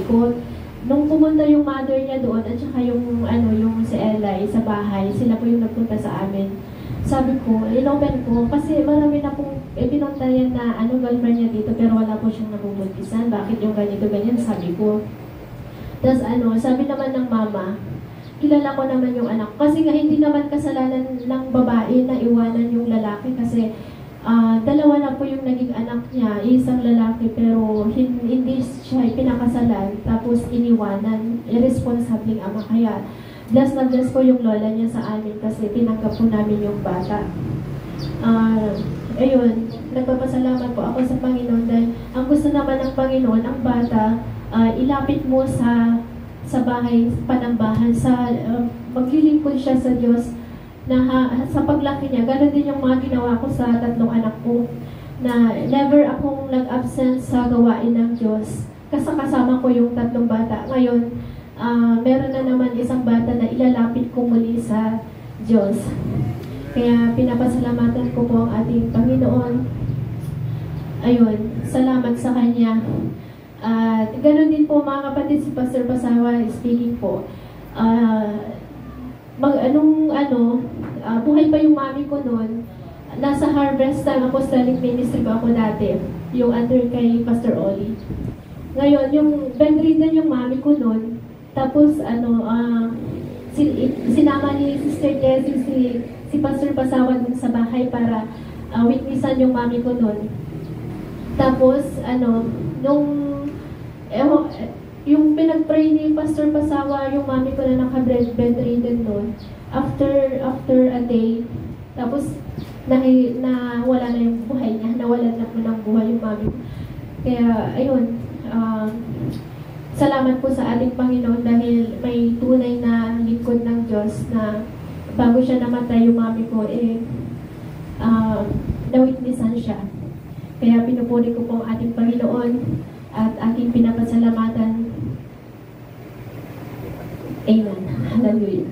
ko. Nung pumunta yung mother niya doon at saka yung si Eli sa bahay, sila po yung nagpunta sa amin. Sabi ko, inopen ko, kasi marami na pong pinuntayan na girlfriend niya dito pero wala po siyang nabubuntisan. Bakit yung ganito, ganyan, sabi ko. Tapos sabi naman ng mama, kilala ko naman yung anak. Kasi nga hindi naman kasalanan ng babae na iwanan yung lalaki kasi dalawa na po yung naging anak niya, isang lalaki pero hindi siya pinakasalan tapos iniwanan, irresponsibleng ama. Kaya bless na bless po yung lola niya sa amin kasi tinanggap po namin yung bata. Ayun, nagpapasalamat po ako sa Panginoon dahil ang gusto naman ng Panginoon, ang bata, ilapit mo sa bahay, panambahan, maglilingkod siya sa Diyos na sa paglaki niya. Ganon din yung mga ginawa ko sa tatlong anak ko na never akong nag-absent sa gawain ng Diyos. Kasama ko yung tatlong bata. Ngayon, meron na naman isang bata na ilalapit ko muli sa Diyos. Kaya pinapasalamatan ko po ang ating Panginoon. Ayun, salamat sa Kanya. At ganoon din po mga kapatid, si Pastor Pasawa speaking po. Buhay pa yung mami ko noon. Nasa Harvest Time Apostolic Ministry ba ako dati, yung under kay Pastor Oli. Ngayon, yung bedridden yung mami ko noon. Tapos sinama ni Sister Jessie si Pastor Pasawa dun sa bahay para witnessan yung mami ko noon. Tapos yung pinag-pray ni Pastor Pasawa, yung mami ko na naka-bedridden doon, after a day, tapos wala na yung buhay niya, nawalan na po ng buhay yung mami ko. Kaya, ayun, salamat po sa ating Panginoon dahil may tunay na lingkod ng Diyos na bago siya namatay yung mami ko, na-witnessan siya. Kaya pinupuri ko po ang ating Panginoon at aking pinapasalamatan. Amen. Hallelujah.